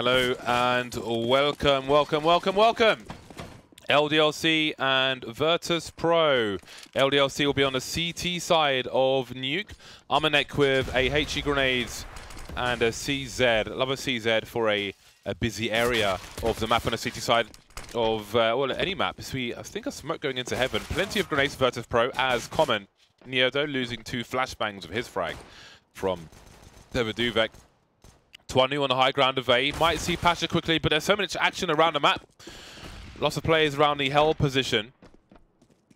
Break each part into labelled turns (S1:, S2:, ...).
S1: Hello and welcome. LDLC and Virtus.Pro. LDLC will be on the CT side of Nuke. Armanek with a HE grenades and a CZ. Love a CZ for a busy area of the map on the CT side of, well, any map. I think a smoke going into heaven. Plenty of grenades for Virtus.Pro as common. Neo though losing 2 flashbangs of his frag from Duvek. Twanu on the high ground of A. Might see Pasha quickly, but there's so much action around the map. Lots of players around the hell position.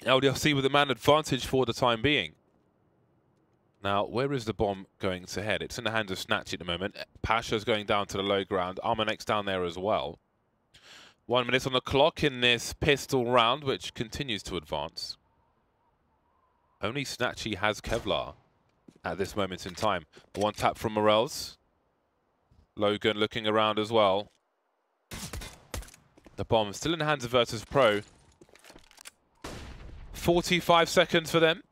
S1: LDLC with a man advantage for the time being. Now, where is the bomb going to head? It's in the hands of Snatchy at the moment. Pasha's going down to the low ground. Armanek's down there as well. 1 minute on the clock in this pistol round, which continues to advance. Only Snatchy has Kevlar at this moment in time. One tap from Morels. Logan looking around as well. The bomb still in the hands of Virtus.Pro. 45 seconds for them.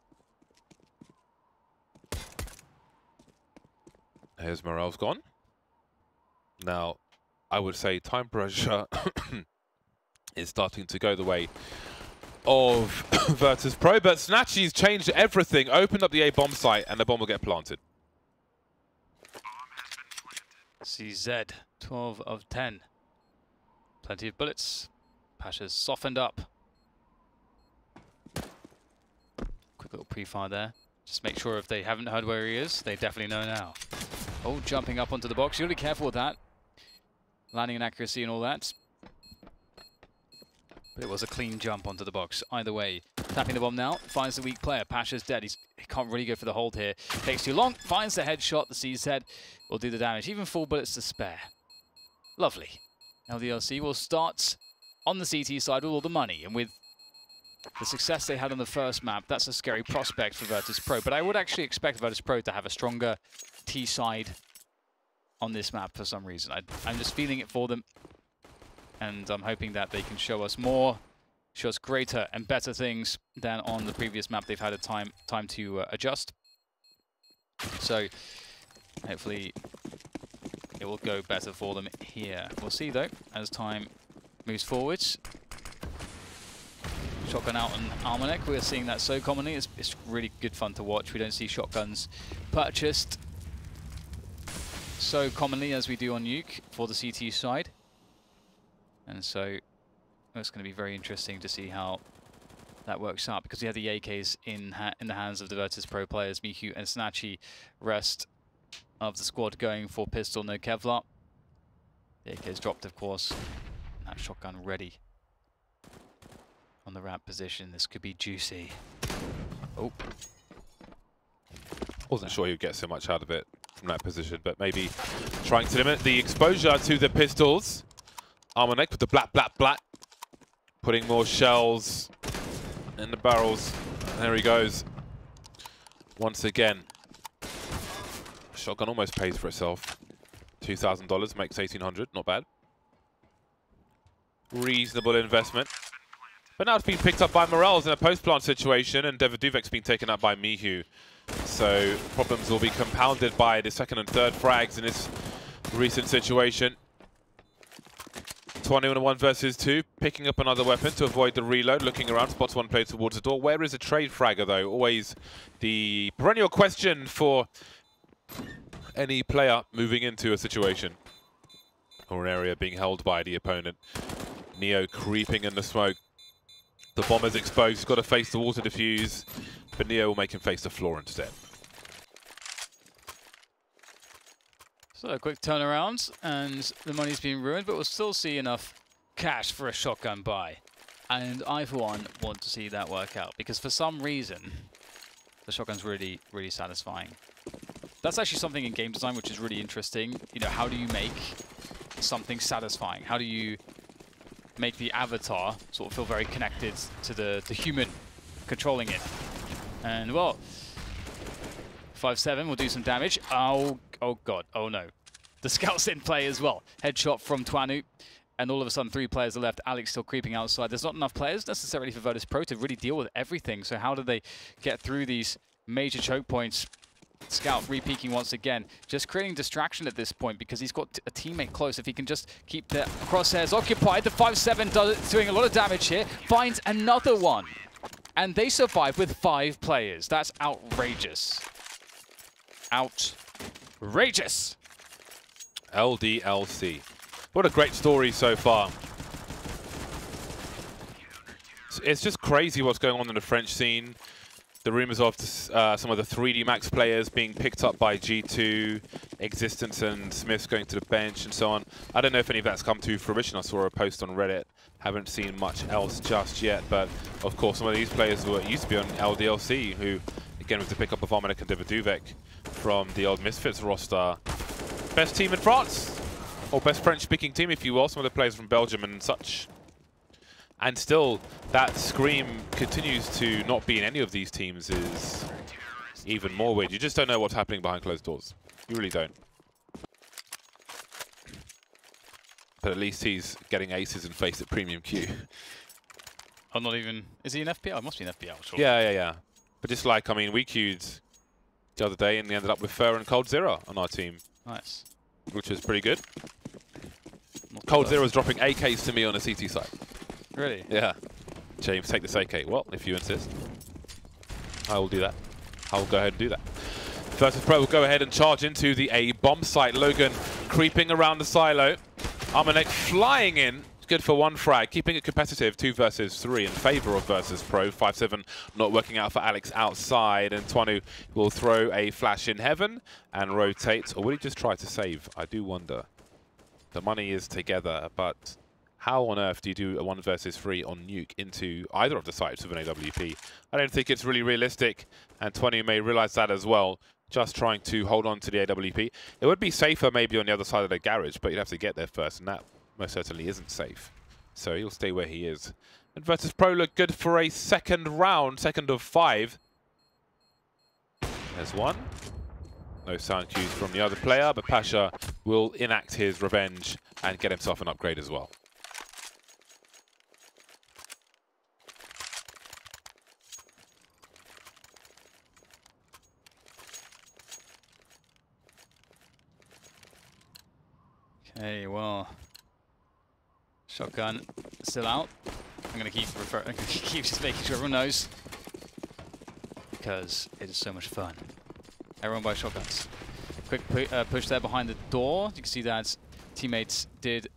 S1: Here's Morels gone. Now, I would say time pressure is starting to go the way of Virtus.Pro, but Snatchy's changed everything, opened up the A bomb site, and the bomb will get planted.
S2: CZ, 12 of 10. Plenty of bullets. Pasha's softened up. Quick little pre-fire there. Just make sure if they haven't heard where he is, they definitely know now. Oh, jumping up onto the box. You gotta be careful with that. Landing and accuracy and all that. But it was a clean jump onto the box. Either way, tapping the bomb now, finds the weak player. Pasha's dead. He can't really go for the hold here. Takes too long, finds the headshot. The CZ will do the damage. Even 4 bullets to spare. Lovely. LDLC will start on the CT side with all the money. And with the success they had on the first map, that's a scary prospect for Virtus.Pro. But I would actually expect Virtus.Pro to have a stronger T side on this map for some reason. I'm just feeling it for them. And I'm hoping that they can show us more, show us greater and better things than on the previous map. They've had a time to adjust. So hopefully it will go better for them here. We'll see though, as time moves forwards. Shotgun out on Armanek. We're seeing that so commonly. It's really good fun to watch. We don't see shotguns purchased so commonly as we do on Nuke for the CT side. And so it's going to be very interesting to see how that works out, because we have the AKs in the hands of the Virtus.Pro players, Mihu and Snatchy. Rest of the squad going for pistol, no Kevlar. The AK's dropped, of course. And that shotgun ready on the ramp position. This could be juicy. Oh.
S1: Wasn't sure you'd get so much out of it from that position, but maybe trying to limit the exposure to the pistols. Armanek with the black. Putting more shells in the barrels. And there he goes. Once again. Shotgun almost pays for itself. $2,000 makes $1,800. Not bad. Reasonable investment. But now it's been picked up by Morels in a post-plant situation, and Duvek's been taken out by Mihu. So problems will be compounded by the second and third frags in this recent situation. 21 versus 2, picking up another weapon to avoid the reload, looking around, spots one player towards the door. Where is the trade fragger though? Always the perennial question for any player moving into a situation or an area being held by the opponent. Neo creeping in the smoke. The bomb is exposed, he's got to face the water diffuse, but Neo will make him face the floor instead.
S2: So a quick turnaround, and the money's been ruined, but we'll still see enough cash for a shotgun buy. And I, for one, want to see that work out, because for some reason, the shotgun's really, really satisfying. That's actually something in game design which is really interesting. You know, how do you make something satisfying? How do you make the avatar sort of feel very connected to the human controlling it? And, well, 5-7 will do some damage. Oh god, oh no. The scout's in play as well. Headshot from Twanu. And all of a sudden 3 players are left. Alex still creeping outside. There's not enough players necessarily for Virtus.Pro to really deal with everything. So how do they get through these major choke points Scout re-peeking once again, just creating distraction at this point because he's got a teammate close. If he can just keep the crosshairs occupied, the 5-7 doing a lot of damage here, finds another one. And they survive with 5 players. That's outrageous. Outrageous.
S1: LDLC. What a great story so far. It's just crazy what's going on in the French scene. The rumors of some of the 3D Max players being picked up by G2, Existence and Smiths going to the bench and so on. I don't know if any of that's come to fruition. I saw a post on Reddit. Haven't seen much else just yet, but of course some of these players were used to be on LDLC, who again with the pickup of Armanek and Duvek from the old Misfits roster. Best team in France, or best French-speaking team if you will, some of the players from Belgium and such. And still, that Scream continues to not be in any of these teams is even more weird. You just don't know what's happening behind closed doors. You really don't. But at least he's getting aces and FACEIT Premium Q.
S2: Oh, not even... Is he an FPL? It must be an FPL, sure.
S1: Yeah. But just like, I mean, we queued the other day and we ended up with Fur and Cold Zero on our team.
S2: Nice.
S1: Which was pretty good. Cold Zero was dropping AKs to me on a CT side.
S2: Really?
S1: Yeah. James, take this AK. Well, if you insist. I will do that. I will go ahead and do that. Virtus.Pro will go ahead and charge into the A bomb site. Logan creeping around the silo. Armanek flying in. Good for 1 frag. Keeping it competitive. 2 versus 3 in favor of Virtus.Pro. 5-7 not working out for Alex outside. And Twanu will throw a flash in heaven and rotate. Or will he just try to save? I do wonder. The money is together, but... how on earth do you do a 1 versus 3 on Nuke into either of the sites of an AWP? I don't think it's really realistic, and 20 may realize that as well, just trying to hold on to the AWP. It would be safer maybe on the other side of the garage, but you'd have to get there first, and that most certainly isn't safe. So he'll stay where he is. And Virtus.Pro look good for a second round, second of 5. There's one. No sound cues from the other player, but Pasha will enact his revenge and get himself an upgrade as well.
S2: Okay, well, shotgun still out. I'm gonna keep just making sure everyone knows because it is so much fun. Everyone buy shotguns. Quick push there behind the door. You can see that teammates did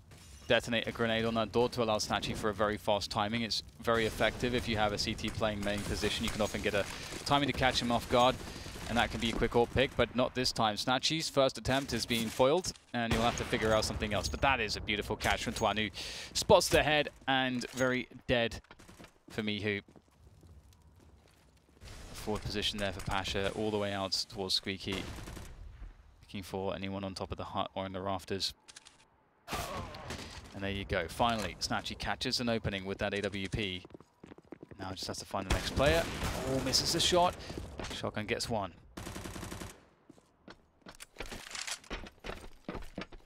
S2: detonate a grenade on that door to allow Snatchy for a very fast timing. It's very effective if you have a CT playing main position. You can often get a timing to catch him off guard. And that can be a quick ult pick, but not this time. Snatchy's first attempt is being foiled, and you'll have to figure out something else. But that is a beautiful catch from Twanu. Spots the head, and very dead for Mihu. Forward position there for Pasha, all the way out towards Squeaky. Looking for anyone on top of the hut or in the rafters. And there you go. Finally, Snatchy catches an opening with that AWP. Now just has to find the next player. Oh, misses the shot. Shotgun gets one.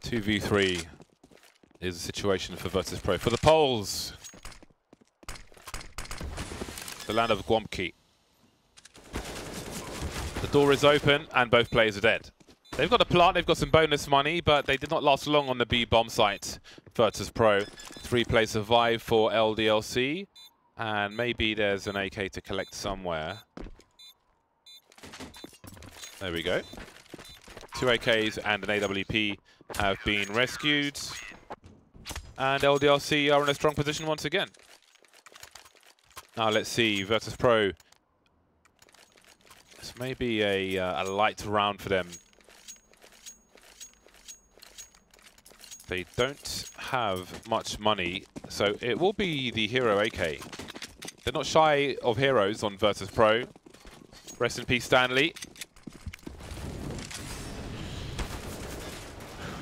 S1: 2v3 is the situation for Virtus.Pro. For the Poles, the land of Guamki. The door is open and both players are dead. They've got a plant, they've got some bonus money, but they did not last long on the B bomb site. Virtus.Pro. 3 players survive for LDLC, and maybe there's an AK to collect somewhere. There we go. 2 AKs and an AWP have been rescued. And LDLC are in a strong position once again. Now let's see, Virtus.Pro. This may be a light round for them. They don't have much money, so it will be the hero AK. They're not shy of heroes on Virtus.Pro. Rest in peace, Stanley.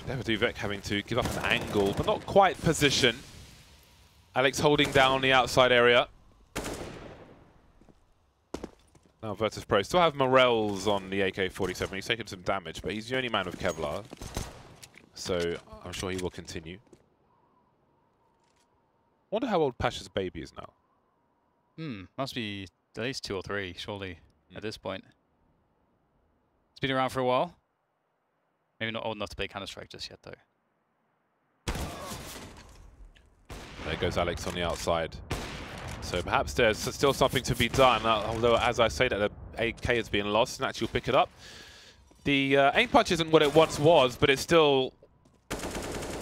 S1: Duvek having to give up an angle, but not quite position. Alex holding down the outside area. Now Virtus.Pro still have Morels on the AK-47. He's taken some damage, but he's the only man with Kevlar. So I'm sure he will continue. Wonder how old Pasha's baby is now.
S2: Must be at least 2 or 3, surely, at this point. It's been around for a while. Maybe not old enough to play Counter-Strike just yet, though.
S1: There goes Alex on the outside. So perhaps there's still something to be done, although as I say that the AK has been lost, Snatchy will pick it up. The aim punch isn't what it once was, but it's still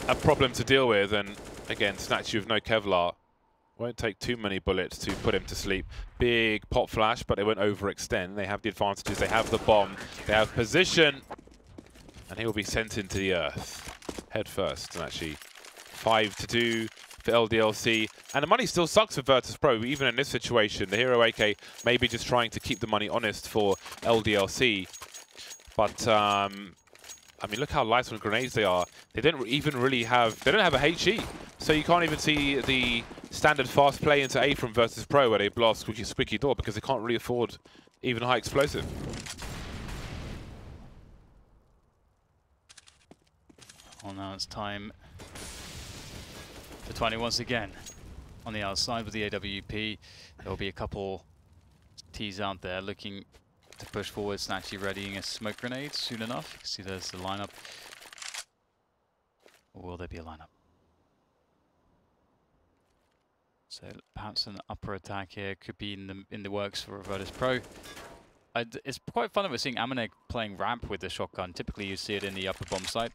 S1: a problem to deal with. And again, Snatchy with no Kevlar. Won't take too many bullets to put him to sleep. Big pop flash, but they won't overextend. They have the advantages, they have the bomb, they have position. And he will be sent into the earth, head first. And actually, 5-2 for LDLC. And the money still sucks for Virtus.Pro, even in this situation. The Hero AK may be just trying to keep the money honest for LDLC. But, I mean, look how light on grenades they are. They don't even really have, they don't have a HE. So you can't even see the standard fast play into A from Virtus.Pro where they blast squeaky door because they can't really afford even high explosive.
S2: Well, now it's time for 20 once again. On the outside with the AWP, there will be a couple T's out there looking to push forward. Snatchy readying a smoke grenade soon enough. You can see there's the lineup. Or will there be a lineup? So perhaps an upper attack here could be in the works for Virtus.Pro. It's quite fun that we're seeing Amanek playing ramp with the shotgun. Typically you see it in the upper bomb site.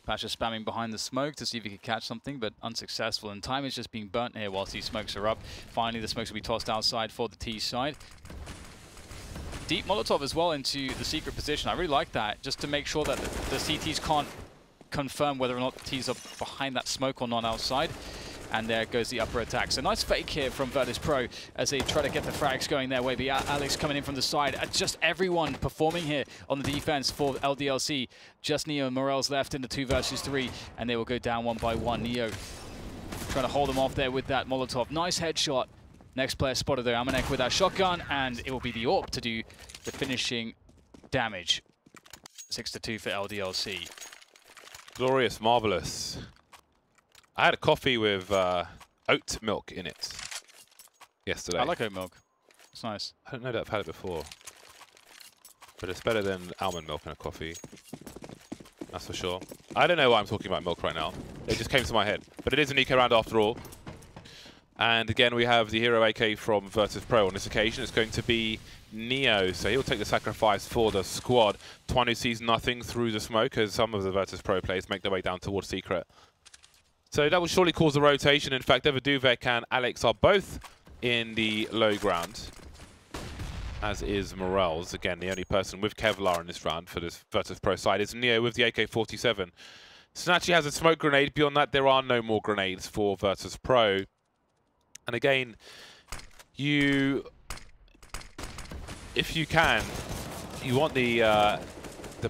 S2: Pasha spamming behind the smoke to see if he could catch something, but unsuccessful. And time is just being burnt here whilst these smokes are up. Finally, the smokes will be tossed outside for the T side. Deep Molotov as well into the secret position. I really like that, just to make sure that the CTs can't confirm whether or not the T's are behind that smoke or not outside. And there goes the upper attack. So nice fake here from Virtus.Pro as they try to get the frags going their way. But Alex coming in from the side. Just everyone performing here on the defense for LDLC. Just Neo and Morel's left in the 2 versus 3. And they will go down one by one. Neo trying to hold them off there with that Molotov. Nice headshot. Next player spotted there. Amanek with that shotgun. And it will be the AWP to do the finishing damage. 6-2 for LDLC.
S1: Glorious, marvelous. I had a coffee with oat milk in it yesterday.
S2: I like oat milk. It's nice.
S1: I don't know that I've had it before. But it's better than almond milk in a coffee. That's for sure. I don't know why I'm talking about milk right now. It just came to my head. But it is an eco round after all. And again, we have the Hero AK from Virtus.Pro. On this occasion, it's going to be Neo. So he'll take the sacrifice for the squad. Twanu sees nothing through the smoke as some of the Virtus.Pro players make their way down towards Secret. So that will surely cause a rotation. In fact, Everduvek and Alex are both in the low ground, as is Morels. Again, the only person with Kevlar in this round for this Virtus.Pro side is Neo with the AK-47. Snatchy has a smoke grenade. Beyond that, there are no more grenades for Virtus.Pro. And again, if you can, you want the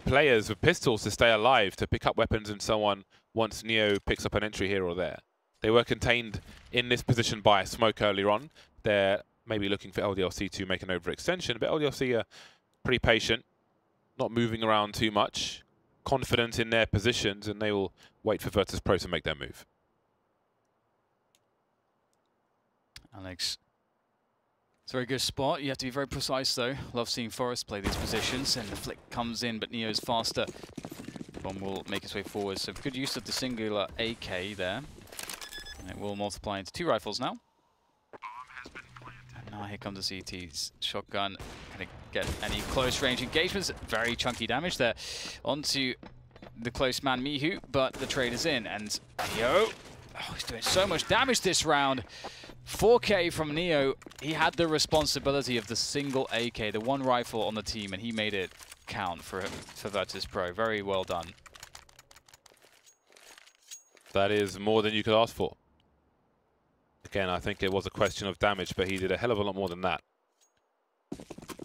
S1: players with pistols to stay alive, to pick up weapons and so on, once Neo picks up an entry here or there. They were contained in this position by a smoke earlier on. They're maybe looking for LDLC to make an overextension, but LDLC are pretty patient, not moving around too much, confident in their positions, and they will wait for Virtus.Pro to make their move.
S2: Alex. It's a very good spot. You have to be very precise, though. Love seeing Forrest play these positions, and the flick comes in, but Neo's faster. Bomb will make its way forward. So good use of the singular AK there. And it will multiply into 2 rifles now. And now here comes the CT's shotgun. Gonna get any close range engagements. Very chunky damage there. Onto the close man Mihu, but the trade is in. And Neo, oh, he's doing so much damage this round. 4K from Neo. He had the responsibility of the single AK, the one rifle on the team, and he made it count for Virtus.Pro. Very well done.
S1: That is more than you could ask for. Again, I think it was a question of damage, but he did a hell of a lot more than that.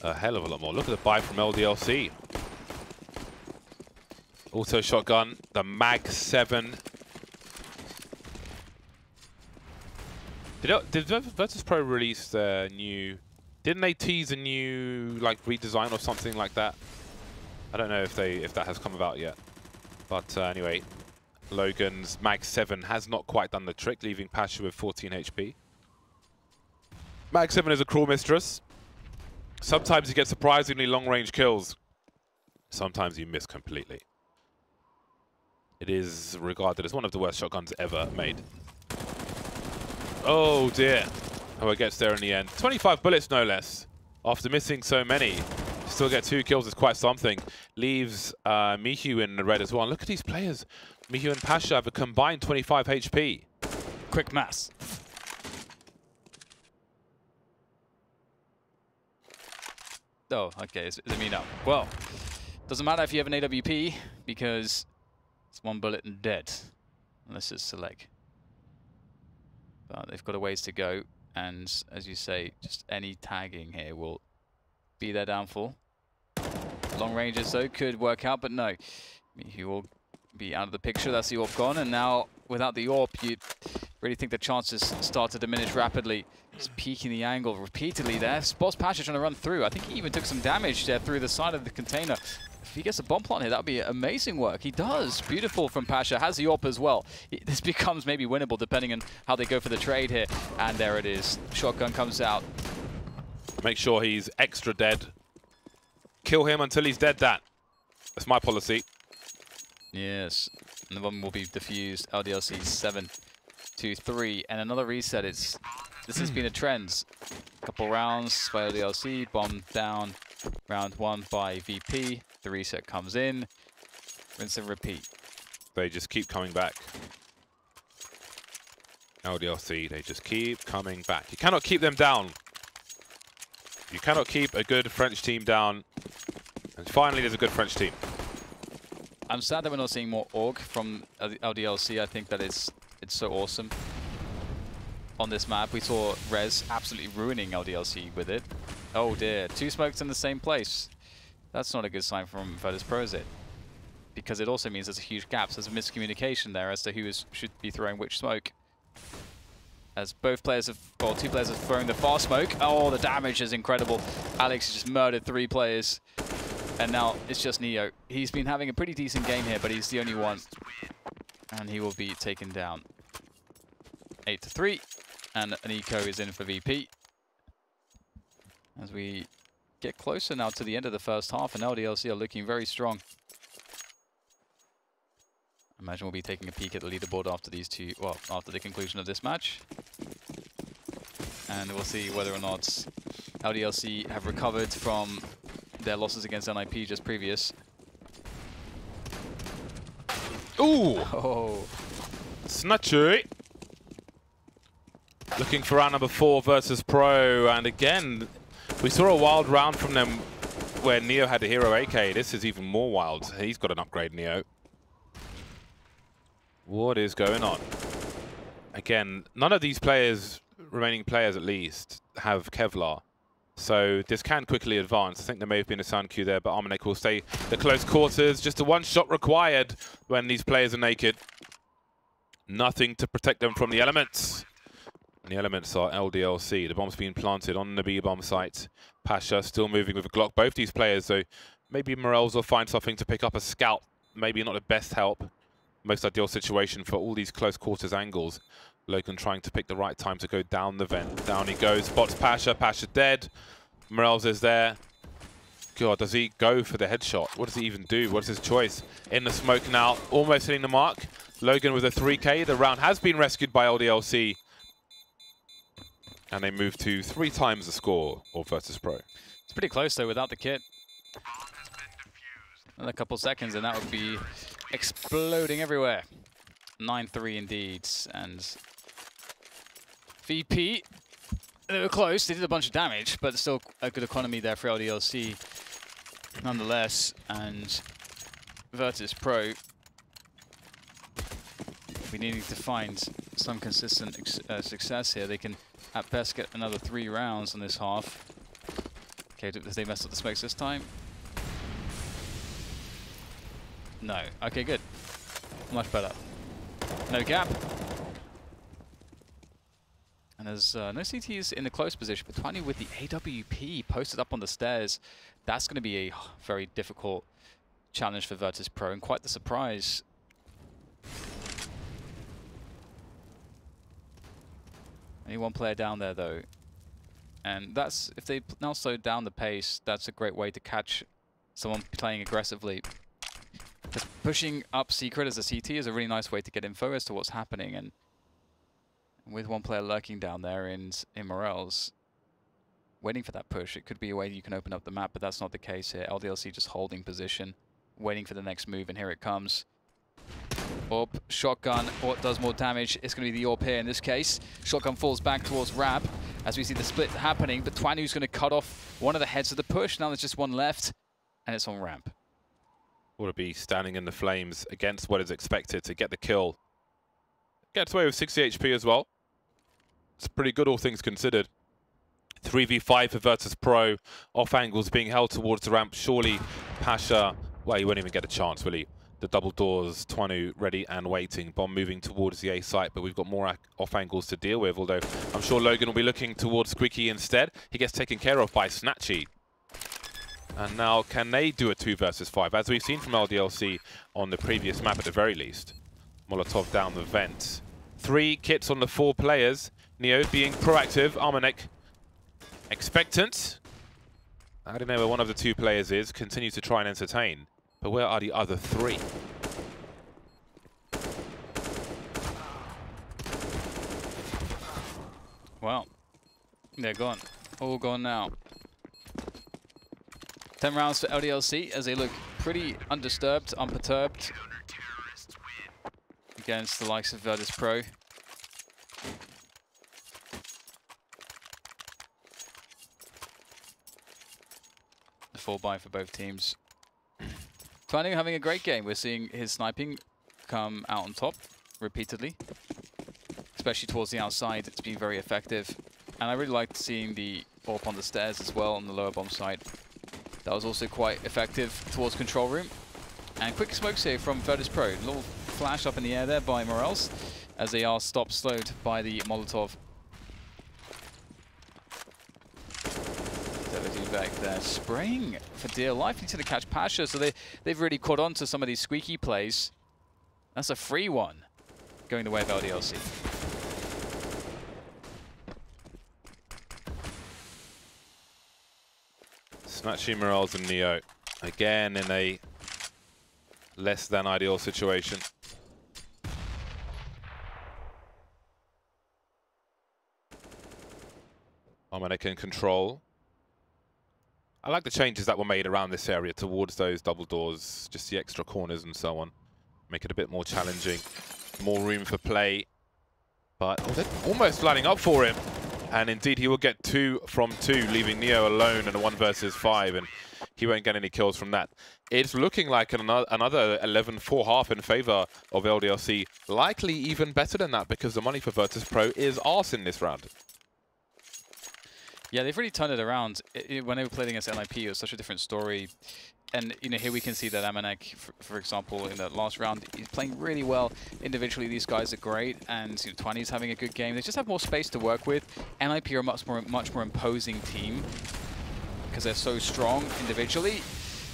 S1: A hell of a lot more. Look at the buy from LDLC. Also shotgun, the Mag 7. Did Virtus.Pro release their new... Didn't they tease a new like redesign or something like that? I don't know if that has come about yet. But anyway, Logan's Mag 7 has not quite done the trick, leaving Pasha with 14 HP. Mag 7 is a cruel mistress. Sometimes you get surprisingly long-range kills. Sometimes you miss completely. It is regarded as one of the worst shotguns ever made. Oh dear. Oh, it gets there in the end. 25 bullets, no less. After missing so many, still get 2 kills is quite something. Leaves Mihu in the red as well. And look at these players. Mihu and Pasha have a combined 25 HP.
S2: Quick mass. Oh, okay. Is it me now? Well, doesn't matter if you have an AWP because it's 1 bullet and dead, unless it's select. But they've got a ways to go, and as you say, just any tagging here will be their downfall. Long ranges though could work out, but no. He will be out of the picture. That's the AWP gone, and now without the AWP, you really think the chances start to diminish rapidly. Just peeking the angle repeatedly there. Spots Pasha trying to run through. I think he even took some damage there through the side of the container. If he gets a bomb plant here, that would be amazing work. He does. Beautiful from Pasha. Has the AWP as well. This becomes maybe winnable depending on how they go for the trade here. And there it is. Shotgun comes out.
S1: Make sure he's extra dead. Kill him until he's dead, that's my policy.
S2: Yes. And the bomb will be defused. LDLC 7-3. And another reset. This has been a trend. Couple rounds by LDLC. Bomb down. Round 1 by VP. The reset comes in. Rinse and repeat.
S1: They just keep coming back. LDLC, they just keep coming back. You cannot keep them down. You cannot keep a good French team down. And finally, there's a good French team.
S2: I'm sad that we're not seeing more AUG from LDLC. I think that it's so awesome. On this map, we saw Rez absolutely ruining LDLC with it. Oh dear, 2 smokes in the same place. That's not a good sign from Virtus.Pro, is it? Because it also means there's a huge gap. So there's a miscommunication there as to who should be throwing which smoke. As both players have, well, 2 players have thrown the fast smoke. Oh, the damage is incredible. Alex has just murdered 3 players. And now it's just Neo. He's been having a pretty decent game here, but he's the only one. And he will be taken down. 8-3. And an eco is in for VP. As we get closer now to the end of the first half, and LDLC are looking very strong. I imagine we'll be taking a peek at the leaderboard after these 2, well, after the conclusion of this match. And we'll see whether or not LDLC have recovered from their losses against NIP just previous.
S1: Ooh!
S2: Oh.
S1: Snatchy! Looking for round number 4 Virtus.Pro, and again, we saw a wild round from them where Neo had a hero AK. This is even more wild. He's got an upgrade, Neo. What is going on? Again, none of these players, remaining players at least, have Kevlar. So this can quickly advance. I think there may have been a sound cue there, but Armanek will stay the close quarters. Just a 1 shot required when these players are naked. Nothing to protect them from the elements. And the elements are LDLC. The bomb's being planted on the B-bomb site. Pasha still moving with a Glock. Both these players, so maybe Morels will find something to pick up a scout. Maybe not the best help. Most ideal situation for all these close quarters angles. Logan trying to pick the right time to go down the vent. Down he goes, spots Pasha. Pasha dead. Morels is there. God, does he go for the headshot? What does he even do? What's his choice? In the smoke now, almost hitting the mark. Logan with a 3K. The round has been rescued by LDLC. And they move to 3 times the score of Virtus.Pro.
S2: It's pretty close though without the kit. Another couple seconds and that would be exploding everywhere. 9-3 indeed. And VP, they were close. They did a bunch of damage, but still a good economy there for LDLC nonetheless. And Virtus.Pro, we needing to find some consistent success here. They can at best get another 3 rounds on this half. Okay, did they mess up the smokes this time? No. Okay, good. Much better. No gap. And there's no CTs in the close position, but finally with the AWP posted up on the stairs, that's going to be a very difficult challenge for Virtus.Pro, and quite the surprise. Only 1 player down there, though. And that's, if they now slow down the pace, that's a great way to catch someone playing aggressively. Just pushing up secret as a CT is a really nice way to get info as to what's happening. And with one player lurking down there in Morels, waiting for that push, it could be a way you can open up the map, but that's not the case here. LDLC just holding position, waiting for the next move, and here it comes. Orb, shotgun, what does more damage? It's going to be the Orb here in this case. Shotgun falls back towards Rab as we see the split happening, but Twanu's going to cut off one of the heads of the push. Now there's just one left, and it's on ramp.
S1: Ought to be standing in the flames against what is expected to get the kill. Gets away with 60 HP as well. It's pretty good, all things considered. 3v5 for Virtus.Pro. Off angles being held towards the ramp. Surely Pasha, well, he won't even get a chance, will he? The double doors, Twanu ready and waiting. Bomb moving towards the A site, but we've got more off angles to deal with, although I'm sure Logan will be looking towards Squeaky instead. He gets taken care of by Snatchy. And now, can they do a 2 versus 5? As we've seen from LDLC on the previous map at the very least. Molotov down the vent. 3 kits on the 4 players. Neo being proactive. Armanek expectant. I don't know where one of the 2 players is. Continues to try and entertain. But where are the other 3?
S2: Well, they're gone. All gone now. 10 rounds for LDLC as they look pretty undisturbed, unperturbed against the likes of Virtus.Pro. The 4-buy for both teams. Twanu having a great game. We're seeing his sniping come out on top repeatedly, especially towards the outside. It's been very effective. And I really liked seeing the AWP on the stairs as well on the lower bomb side. That was also quite effective towards control room. And quick smokes here from Virtus.Pro. A little flash up in the air there by Morels as they are slowed by the Molotov. Back there, spraying for dear life. Need to catch Pasha, so they've really caught on to some of these squeaky plays. That's a free one going the way of LDLC.
S1: Snatchy, Morels and Neo again in a less than ideal situation. Armanek in control. I like the changes that were made around this area towards those double doors, just the extra corners and so on. Make it a bit more challenging, more room for play. But they're almost lining up for him. And indeed, he will get 2 from 2, leaving Neo alone in a 1 versus 5, and he won't get any kills from that. It's looking like another 11-4 half in favor of LDLC. Likely even better than that, because the money for Virtus.Pro is arse in this round.
S2: Yeah, they've really turned it around. When they were playing against NIP, it was such a different story. And here we can see that Armanek, for example, in that last round, he's playing really well. Individually, these guys are great, and Twanu's having a good game. They just have more space to work with. NIP are a much more imposing team because they're so strong individually.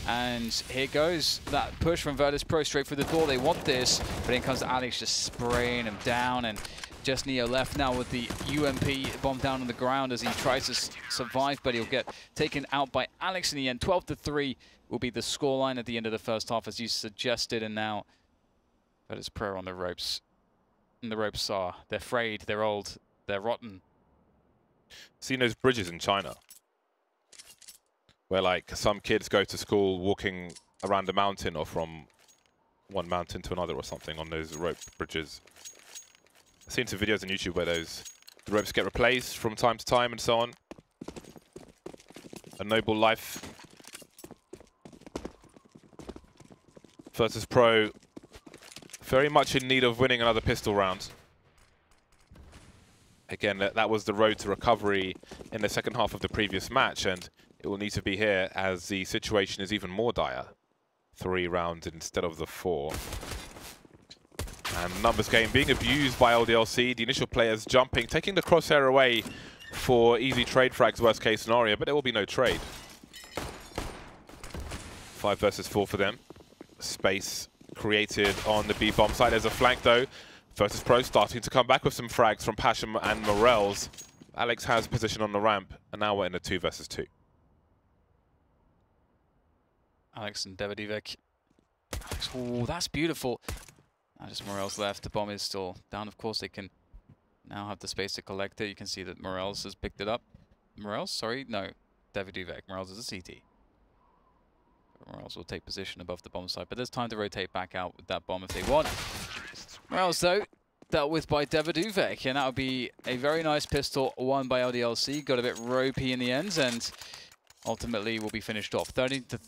S2: And here goes that push from Virtus.Pro straight through the door. They want this, but then comes Alex just spraying him down, and just Neo left now with the UMP bomb down on the ground as he tries to survive, but he'll get taken out by Alex in the end. 12-3 will be the scoreline at the end of the first half, as you suggested, and now Virtus.Pro on the ropes. And the ropes are, they're frayed, they're old, they're rotten.
S1: Seen those bridges in China, where like some kids go to school walking around a mountain or from one mountain to another or something on those rope bridges. I've seen some videos on YouTube where the ropes get replaced from time to time and so on. A noble life. Virtus.Pro very much in need of winning another pistol round. Again, that was the road to recovery in the second half of the previous match, and it will need to be here as the situation is even more dire. 3 rounds instead of the 4. And numbers game being abused by LDLC. The initial players jumping, taking the crosshair away for easy trade frags, worst case scenario, but there will be no trade. 5 versus 4 for them. Space created on the B bomb side. There's a flank though. Virtus.Pro starting to come back with some frags from Pasham and Morels Alex has position on the ramp, and now we're in a 2 versus 2.
S2: Alex and Davidivek. Oh, that's beautiful. Now just Morels left. The bomb is still down. Of course, they can now have the space to collect it. You can see that Morels has picked it up. Morels? Sorry, no. Davidivek. Morels is a CT. Morels will take position above the bomb site, but there's time to rotate back out with that bomb if they want. Morels, though, dealt with by Davidivek, and that would be a very nice pistol won by LDLC. Got a bit ropey in the end, and ultimately will be finished off 13 to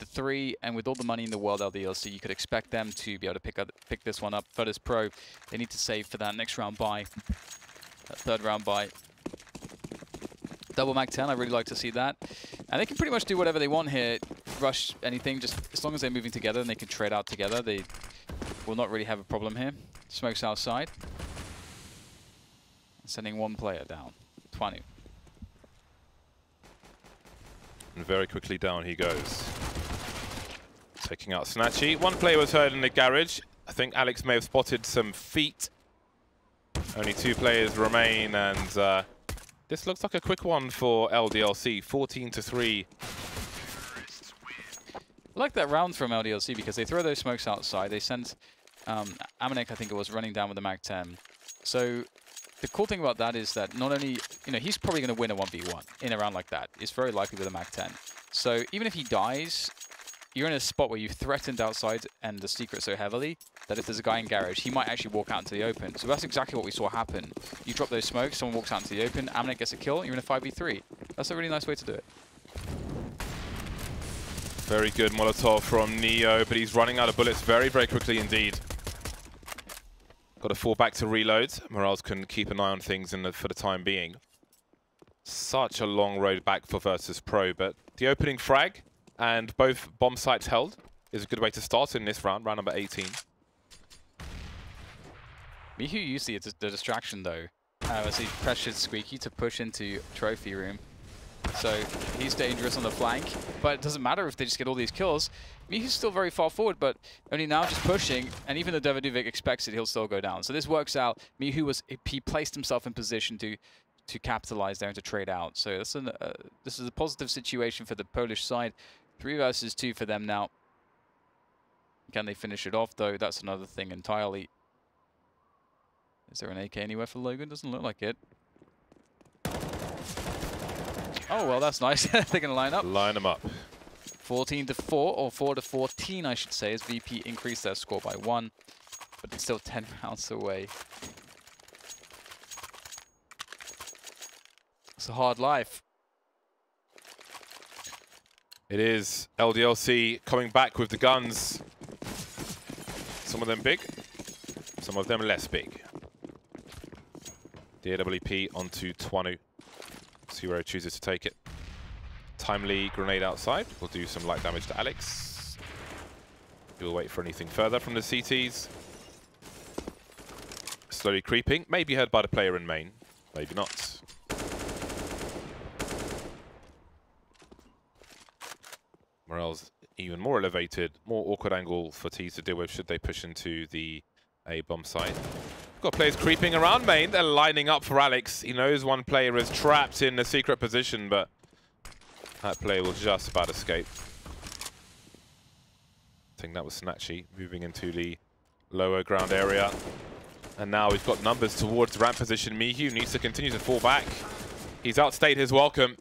S2: 3, and with all the money in the world, LDLC, you could expect them to be able to pick this one up. Virtus.Pro, they need to save for that next round buy, that third round buy. Double Mag 10, I really like to see that. And they can pretty much do whatever they want here, rush anything, just as long as they're moving together and they can trade out together, they will not really have a problem here. Smokes outside. Sending one player down. 20.
S1: And very quickly down he goes. Taking out Snatchy. One player was heard in the garage. I think Alex may have spotted some feet. Only 2 players remain, and this looks like a quick one for LDLC. 14 to 3.
S2: I like that round from LDLC because they throw those smokes outside. They send Amanek, I think it was, running down with the Mag 10. So the cool thing about that is that not only, he's probably going to win a 1v1 in a round like that. It's very likely with a Mag 10. So even if he dies, you're in a spot where you've threatened outside and the secret so heavily that if there's a guy in garage, he might actually walk out into the open. So that's exactly what we saw happen. You drop those smokes, someone walks out into the open, Amanek gets a kill, you're in a 5v3. That's a really nice way to do it.
S1: Very good Molotov from Neo, but he's running out of bullets very, very quickly indeed. Got to fall back to reloads. Morales can keep an eye on things for the time being. Such a long road back for Virtus.Pro, but the opening frag and both bomb sites held is a good way to start in this round, round number 18.
S2: Mihu used the distraction though, as he pressured Squeaky to push into trophy room. So he's dangerous on the flank, but it doesn't matter if they just get all these kills. Mihu's still very far forward, but only now just pushing, and even though Davidivek expects it, he'll still go down. So this works out. Mihu he placed himself in position to capitalize there and to trade out. So this is a positive situation for the Polish side. 3 versus 2 for them now. Can they finish it off though? That's another thing entirely. Is there an AK anywhere for Logan? Doesn't look like it. Oh, well, that's nice. They're going to line up.
S1: Line them up.
S2: 14 to 4, or 4 to 14, I should say, as VP increased their score by 1. But it's still 10 rounds away. It's a hard life.
S1: It is. LDLC coming back with the guns. Some of them big, some of them less big. The AWP onto Twanu. See where he chooses to take it. Timely grenade outside. Will do some light damage to Alex. He'll wait for anything further from the CTs. Slowly creeping. Maybe heard by the player in main. Maybe not. Morale's even more elevated. More awkward angle for T to deal with should they push into the A bomb site. Got players creeping around main. They're lining up for Alex. He knows one player is trapped in a secret position, but that player will just about escape. I think that was Snatchy moving into the lower ground area. And now we've got numbers towards ramp position. Mihu needs to continue to fall back. He's outstayed his welcome.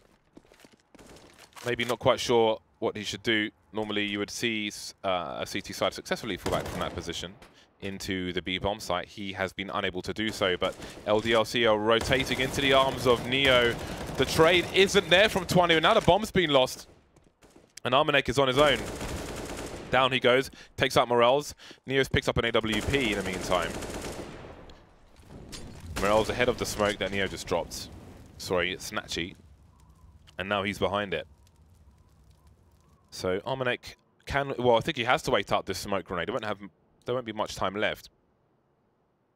S1: Maybe not quite sure what he should do. Normally you would see a CT side successfully fall back from that position into the B bomb site. He has been unable to do so, but LDLC are rotating into the arms of Neo. The trade isn't there from Twanu, and now the bomb's been lost. And Armanek is on his own. Down he goes, takes out Morels. Neo's picks up an AWP in the meantime. Morels ahead of the smoke that Neo just dropped. Sorry, it's Snatchy. And now he's behind it. So Armanek can, well, I think he has to wait out this smoke grenade. There won't be much time left.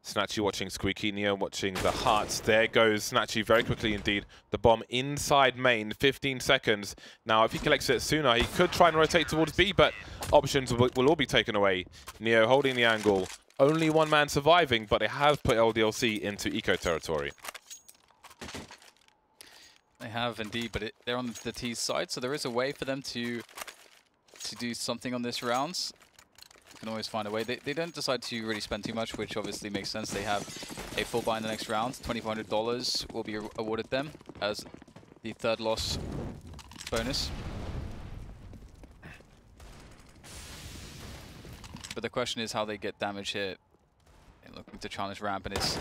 S1: Snatchy watching Squeaky, Neo watching the Hearts. There goes Snatchy very quickly indeed. The bomb inside main, 15 seconds. Now, if he collects it sooner, he could try and rotate towards B, but options will all be taken away. Neo holding the angle. Only one man surviving, but it has put LDLC into eco territory.
S2: They have indeed, but they're on the T side, so there is a way for them to do something on this round. You can always find a way. They don't decide to really spend too much, which obviously makes sense. They have a full buy in the next round. $2,400 will be awarded them as the third loss bonus. But the question is how they get damage here. They're looking to challenge ramp, and it's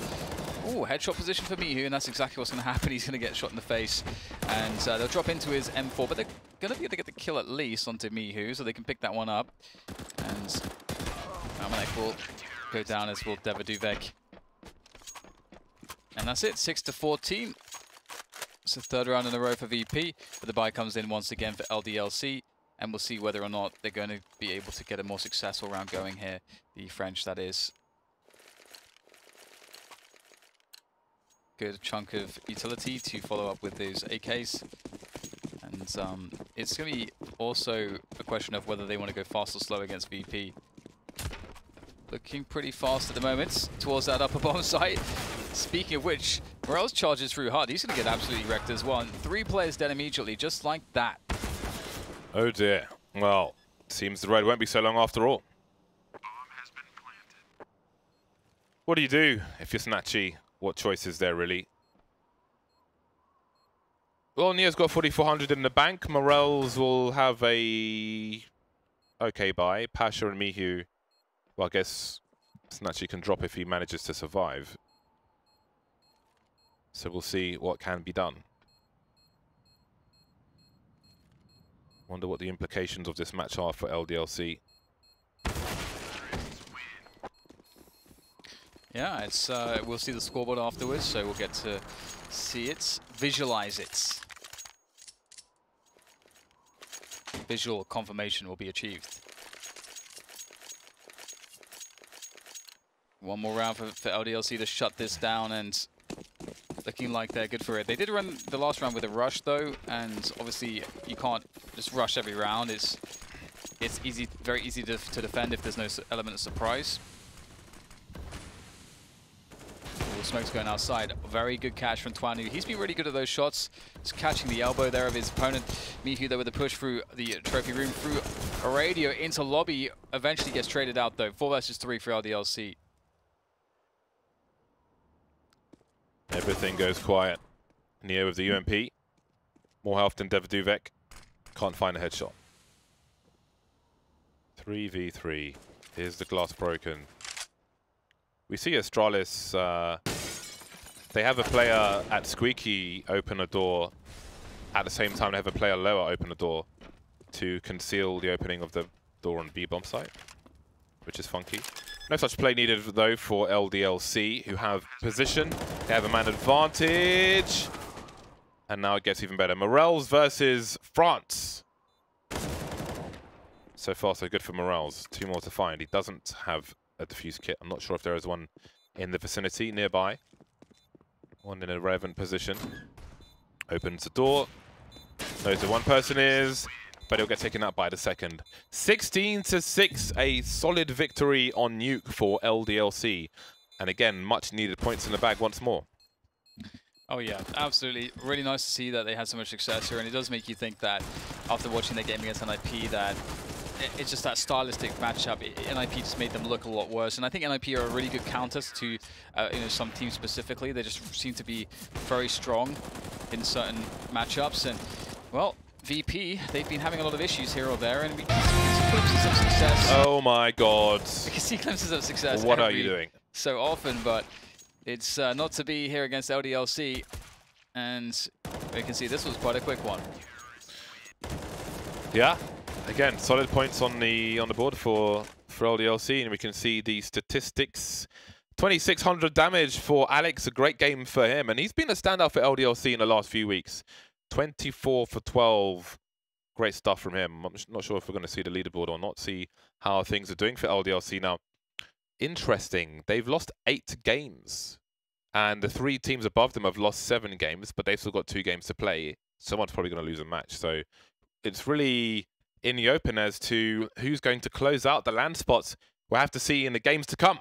S2: headshot position for Mihu, and that's exactly what's going to happen. He's going to get shot in the face, and they'll drop into his M4, but they're going to be able to get the kill at least onto Mihu, so they can pick that one up. And Amanek will go down, as will Devaduvek. And that's it, 6-14. It's the third round in a row for VP, but the buy comes in once again for LDLC, and we'll see whether or not they're going to be able to get a more successful round going here. The French, that is. Good chunk of utility to follow up with those AKs. And it's going to be also a question of whether they want to go fast or slow against VP. Looking pretty fast at the moment towards that upper bomb site. Speaking of which, Morels charges through hard. He's going to get absolutely wrecked as well. 3 players dead immediately, just like that.
S1: Oh dear. Well, seems the road won't be so long after all. What do you do if you're Snatchy? What choice is there, really? Well, Nia's got 4,400 in the bank. Morels will have a okay buy. Pasha and Mihu, well, I guess Snatchy can drop if he manages to survive. So we'll see what can be done. Wonder what the implications of this match are for LDLC.
S2: Yeah, it's we'll see the scoreboard afterwards, so we'll get to see it, visualize it. Visual confirmation will be achieved. One more round for LDLC to shut this down, and looking like they're good for it. They did run the last round with a rush though, and obviously you can't just rush every round. It's easy, very easy to defend if there's no element of surprise. Smoke's going outside. Very good catch from Twanu. He's been really good at those shots. He's catching the elbow there of his opponent. Mihu though with the push through the trophy room, through a radio into lobby. Eventually gets traded out though. 4 versus 3 for LDLC.
S1: Everything goes quiet. Nia with the UMP. More health than Devaduvek. Can't find a headshot. 3v3. Here's the glass broken. We see Astralis, they have a player at Squeaky open a door. At the same time, they have a player lower open a door to conceal the opening of the door on B-bomb site, which is funky. No such play needed, though, for LDLC, who have position. They have a man advantage. And now it gets even better. Morels versus France. So far, so good for Morels. 2 more to find. He doesn't have a defuse kit. I'm not sure if there is one in the vicinity nearby. One in a relevant position. Opens the door. Knows where one person is, but he'll get taken out by the second. 16-6, a solid victory on Nuke for LDLC. And again, much needed points in the bag once more.
S2: Oh yeah, absolutely. Really nice to see that they had so much success here, and it does make you think that after watching their game against NIP that it's just that stylistic matchup. NIP just made them look a lot worse, and I think NIP are a really good counters to some teams specifically. They just seem to be very strong in certain matchups, and well, VP, they've been having a lot of issues here or there, and we can see glimpses of success.
S1: Oh my god.
S2: We can see glimpses of success.
S1: What are you doing? So
S2: often, but it's not to be here against LDLC, and we can see this was quite a quick one.
S1: Yeah. Again, solid points on the board for LDLC, and we can see the statistics. 2,600 damage for Alex, a great game for him, and he's been a standout for LDLC in the last few weeks. 24 for 12, great stuff from him. I'm not sure if we're going to see the leaderboard or not, see how things are doing for LDLC now. Interesting, they've lost 8 games, and the 3 teams above them have lost 7 games, but they've still got 2 games to play. Someone's probably going to lose a match, so it's really in the open as to who's going to close out the land spots. We'll have to see in the games to come.